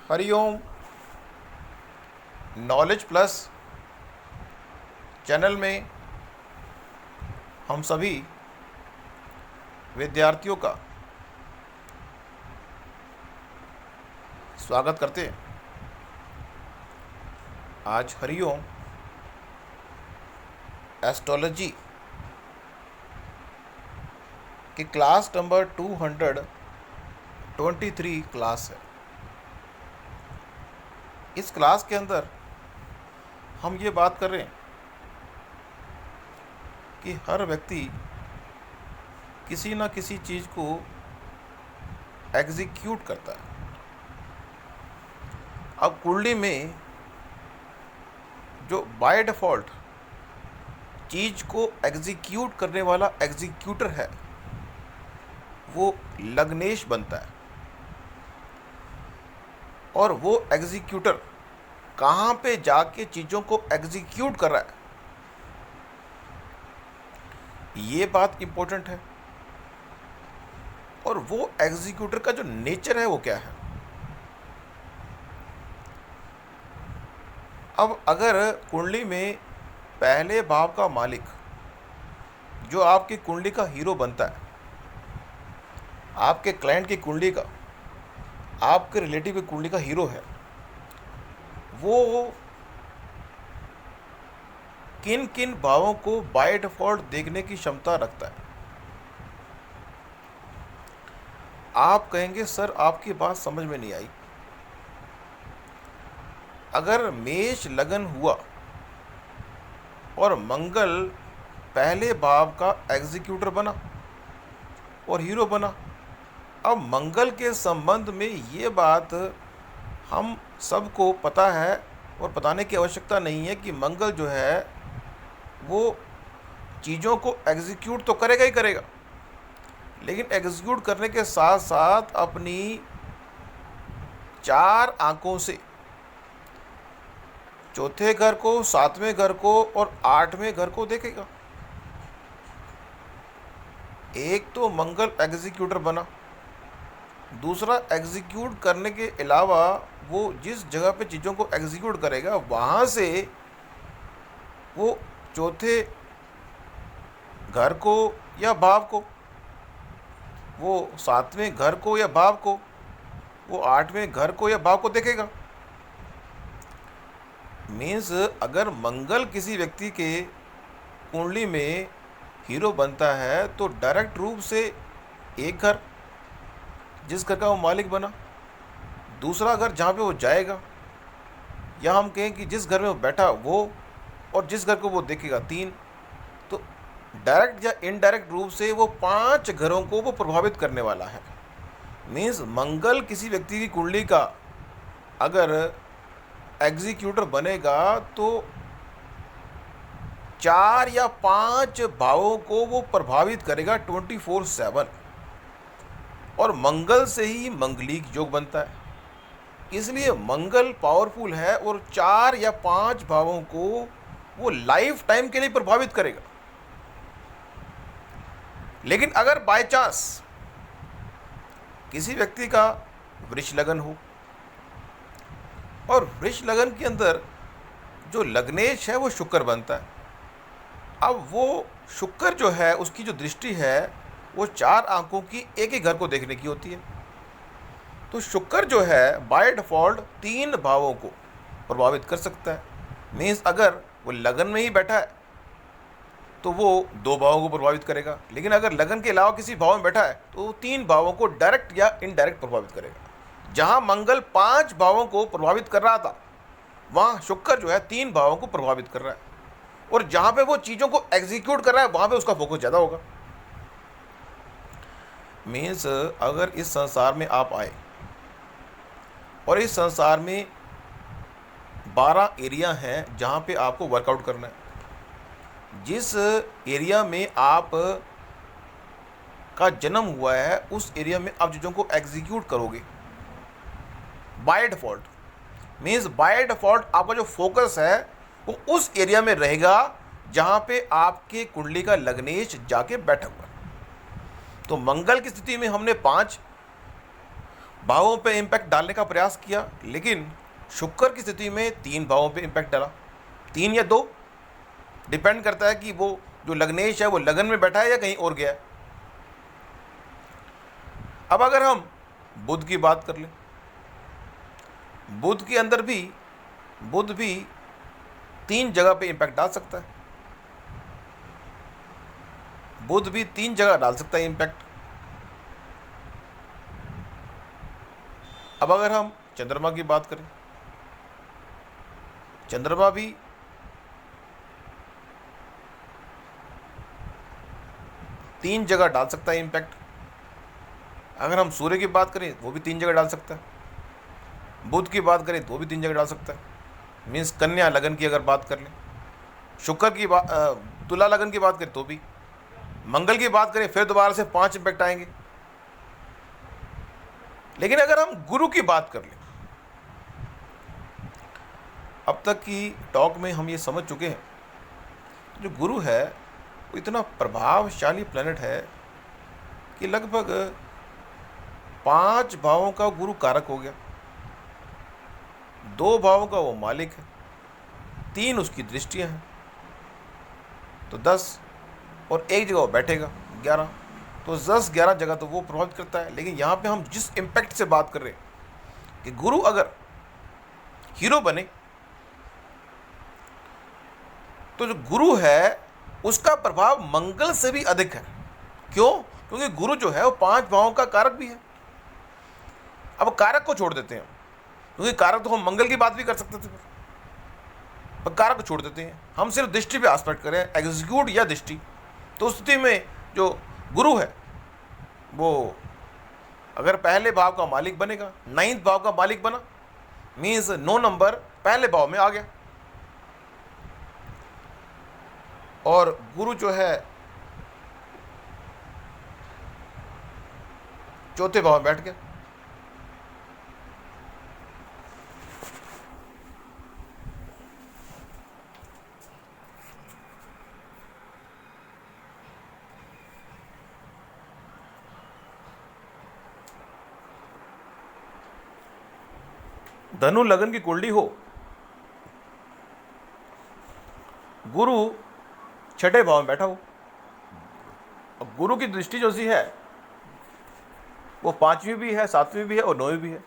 Hariom. Knowledge plus channel में हम सभी विद्यार्थियों का स्वागत करते हैं। आज हरिओम एस्ट्रोलॉजी की क्लास नंबर 223 क्लास है। इस क्लास के अंदर हम ये बात कर रहे हैं कि हर व्यक्ति किसी न किसी चीज़ को एग्जीक्यूट करता है। अब कुंडली में जो बाय डिफ़ॉल्ट चीज़ को एग्जीक्यूट करने वाला एग्जीक्यूटर है वो लग्नेश बनता है। और वो एग्जीक्यूटर कहाँ पे जाके चीज़ों को एग्जीक्यूट कर रहा है, ये बात इम्पोर्टेंट है। और वो एग्जीक्यूटर का जो नेचर है वो क्या है। अब अगर कुंडली में पहले भाव का मालिक जो आपकी कुंडली का हीरो बनता है, आपके क्लाइंट की कुंडली का, आपके रिलेटिव की कुंडली का हीरो है, वो किन किन भावों को बाय डिफॉल्ट देखने की क्षमता रखता है। आप कहेंगे सर आपकी बात समझ में नहीं आई। अगर मेष लगन हुआ और मंगल पहले भाव का एग्जीक्यूटर बना और हीरो बना, अब मंगल के संबंध में ये बात हम सबको पता है और बताने की आवश्यकता नहीं है कि मंगल जो है वो चीज़ों को एग्जीक्यूट तो करेगा ही करेगा, लेकिन एग्जीक्यूट करने के साथ साथ अपनी 4 आंखों से चौथे घर को, 7वें घर को और 8वें घर को देखेगा। एक तो मंगल एग्जीक्यूटर बना, दूसरा एग्जीक्यूट करने के अलावा वो जिस जगह पे चीज़ों को एग्जीक्यूट करेगा वहाँ से वो चौथे घर को या भाव को, वो 7वें घर को या भाव को, वो 8वें घर को या भाव को देखेगा। मीन्स अगर मंगल किसी व्यक्ति के कुंडली में हीरो बनता है तो डायरेक्ट रूप से एक घर जिस घर का वो मालिक बना, दूसरा घर जहाँ पे वो जाएगा, या हम कहें कि जिस घर में वो बैठा वो, और जिस घर को वो देखेगा 3, तो डायरेक्ट या इनडायरेक्ट रूप से वो 5 घरों को वो प्रभावित करने वाला है। मीन्स मंगल किसी व्यक्ति की कुंडली का अगर एग्जीक्यूटर बनेगा तो 4 या 5 भावों को वो प्रभावित करेगा 24/7। और मंगल से ही मंगलिक योग बनता है, इसलिए मंगल पावरफुल है और 4 या 5 भावों को वो लाइफ टाइम के लिए प्रभावित करेगा। लेकिन अगर बाय चांस किसी व्यक्ति का वृष लगन हो और वृष लगन के अंदर जो लग्नेश है वो शुक्र बनता है, अब वो शुक्र जो है उसकी जो दृष्टि है वो 4 आंखों की एक ही घर को देखने की होती है। तो शुक्र जो है बाय डिफ़ॉल्ट 3 भावों को प्रभावित कर सकता है। मीन्स अगर वो लगन में ही बैठा है तो वो 2 भावों को प्रभावित करेगा, लेकिन अगर लगन के अलावा किसी भाव में बैठा है तो वो 3 भावों को डायरेक्ट या इनडायरेक्ट प्रभावित करेगा। जहाँ मंगल 5 भावों को प्रभावित कर रहा था वहाँ शुक्र जो है 3 भावों को प्रभावित कर रहा है, और जहाँ पे वो चीज़ों को एग्जीक्यूट कर रहा है वहाँ पे उसका फोकस ज़्यादा होगा। मीन्स अगर इस संसार में आप आए और इस संसार में 12 एरिया हैं जहाँ पे आपको वर्कआउट करना है। जिस एरिया में आप का जन्म हुआ है उस एरिया में आप चीज़ों को एग्जीक्यूट करोगे by default. Means by default आपका जो फोकस है वो उस एरिया में रहेगा जहाँ पे आपके कुंडली का लग्नेश जाके बैठा हुआ है। तो मंगल की स्थिति में हमने 5 भावों पे इम्पैक्ट डालने का प्रयास किया, लेकिन शुक्र की स्थिति में 3 भावों पे इम्पैक्ट डाला, 3 या 2, डिपेंड करता है कि वो जो लग्नेश है वो लगन में बैठा है या कहीं और गया है। अब अगर हम बुध की बात कर लें, बुध के अंदर भी बुध भी 3 जगह पे इम्पैक्ट डाल सकता है, बुध भी 3 जगह डाल सकता है इम्पैक्ट। अब अगर हम चंद्रमा की बात करें, चंद्रमा भी 3 जगह डाल सकता है इम्पैक्ट। अगर हम सूर्य की बात करें वो भी 3 जगह डाल सकता है, बुध की बात करें तो वो भी 3 जगह डाल सकता है, मीन्स कन्या लगन की अगर बात कर लें, शुक्र की बात, तुला लगन की बात करें तो भी, मंगल की बात करें फिर दोबारा से 5 इम्पैक्ट आएंगे। लेकिन अगर हम गुरु की बात कर लें, अब तक की टॉक में हम ये समझ चुके हैं, जो गुरु है वो इतना प्रभावशाली प्लैनेट है कि लगभग 5 भावों का गुरु कारक हो गया, 2 भावों का वो मालिक है, 3 उसकी दृष्टियां हैं, तो 10, और एक जगह वो बैठेगा 11, तो 10-11 जगह तो वो प्रभावित करता है। लेकिन यहाँ पे हम जिस इम्पैक्ट से बात कर रहे हैं कि गुरु अगर हीरो बने, तो जो गुरु है उसका प्रभाव मंगल से भी अधिक है। क्यों? क्योंकि गुरु जो है वो 5 भावों का कारक भी है। अब कारक को छोड़ देते हैं, क्योंकि कारक तो हम मंगल की बात भी कर सकते थे, पर कारक को छोड़ देते हैं, हम सिर्फ दृष्टि पे आस्पेक्ट करें, एग्जीक्यूट या दृष्टि। तो उस स्थिति में जो गुरु है वो अगर पहले भाव का मालिक बनेगा, 9th भाव का मालिक बना, मीन्स 9 नंबर पहले भाव में आ गया, और गुरु जो है 4थे भाव में बैठ गया। धनु लगन की कुंडली हो, गुरु 6ठे भाव में बैठा हो, और गुरु की दृष्टि जो सी है वो 5वीं भी है, 7वीं भी है और 9वीं भी है।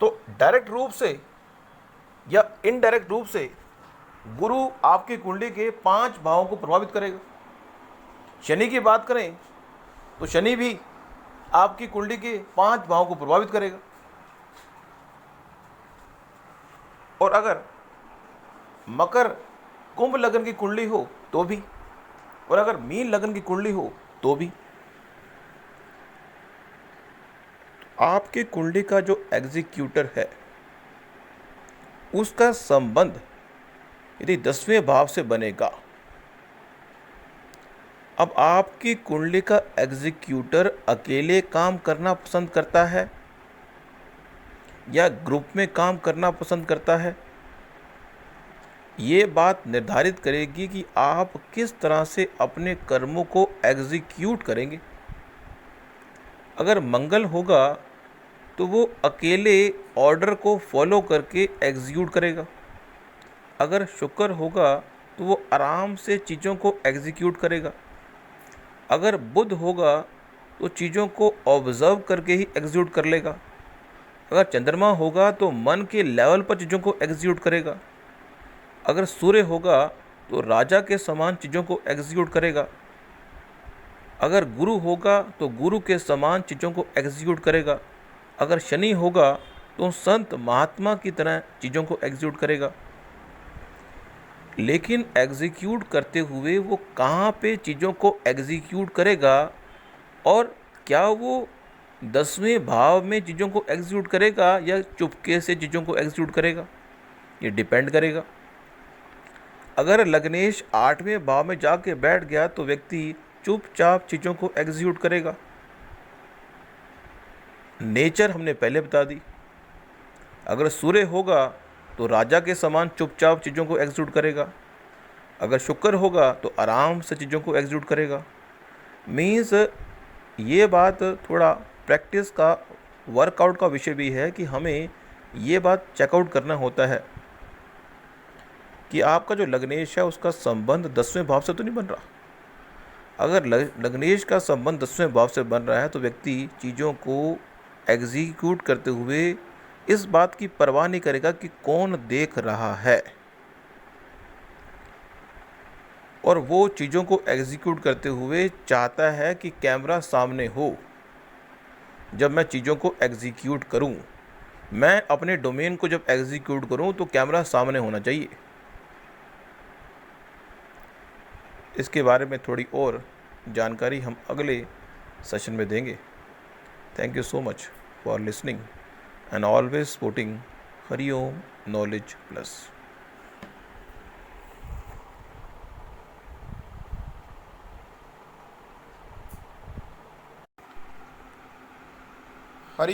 तो डायरेक्ट रूप से या इनडायरेक्ट रूप से गुरु आपकी कुंडली के 5 भावों को प्रभावित करेगा। शनि की बात करें तो शनि भी आपकी कुंडली के 5 भावों को प्रभावित करेगा, और अगर मकर कुंभ लगन की कुंडली हो तो भी, और अगर मीन लगन की कुंडली हो तो भी। आपकी कुंडली का जो एग्जीक्यूटर है उसका संबंध यदि 10वें भाव से बनेगा, अब आपकी कुंडली का एग्जीक्यूटर अकेले काम करना पसंद करता है या ग्रुप में काम करना पसंद करता है, ये बात निर्धारित करेगी कि आप किस तरह से अपने कर्मों को एग्जीक्यूट करेंगे। अगर मंगल होगा तो वो अकेले ऑर्डर को फॉलो करके एग्जीक्यूट करेगा, अगर शुक्र होगा तो वो आराम से चीज़ों को एग्जीक्यूट करेगा, अगर बुध होगा तो चीज़ों को ऑब्जर्व करके ही एग्जीक्यूट कर लेगा, अगर चंद्रमा होगा तो मन के लेवल पर चीज़ों को एग्जीक्यूट करेगा, अगर सूर्य होगा तो राजा के समान चीज़ों को एग्जीक्यूट करेगा, अगर गुरु होगा तो गुरु के समान चीज़ों को एग्जीक्यूट करेगा, अगर शनि होगा तो संत महात्मा की तरह चीज़ों को एग्जीक्यूट करेगा। लेकिन एग्जीक्यूट करते हुए वो कहाँ पे चीज़ों को एग्जीक्यूट करेगा, और क्या वो 10वें भाव में चीज़ों को एग्जीक्यूट करेगा या चुपके से चीज़ों को एग्जीक्यूट करेगा, ये डिपेंड करेगा। अगर लग्नेश 8वें भाव में जाके बैठ गया तो व्यक्ति चुपचाप चीज़ों को एग्जीक्यूट करेगा। नेचर हमने पहले बता दी। अगर सूर्य होगा तो राजा के समान चुपचाप चीज़ों को एग्जीक्यूट करेगा, अगर शुक्र होगा तो आराम से चीज़ों को एग्जीक्यूट करेगा। मीन्स ये बात थोड़ा प्रैक्टिस का, वर्कआउट का विषय भी है कि हमें ये बात चेकआउट करना होता है कि आपका जो लग्नेश है उसका संबंध 10वें भाव से तो नहीं बन रहा। अगर लग्नेश का संबंध 10वें भाव से बन रहा है तो व्यक्ति चीज़ों को एग्जीक्यूट करते हुए इस बात की परवाह नहीं करेगा कि कौन देख रहा है, और वो चीज़ों को एग्जीक्यूट करते हुए चाहता है कि कैमरा सामने हो। जब मैं चीज़ों को एग्जीक्यूट करूं, मैं अपने डोमेन को जब एग्जीक्यूट करूं तो कैमरा सामने होना चाहिए। इसके बारे में थोड़ी और जानकारी हम अगले सेशन में देंगे। Thank you so much for listening and always supporting Hariom knowledge plus.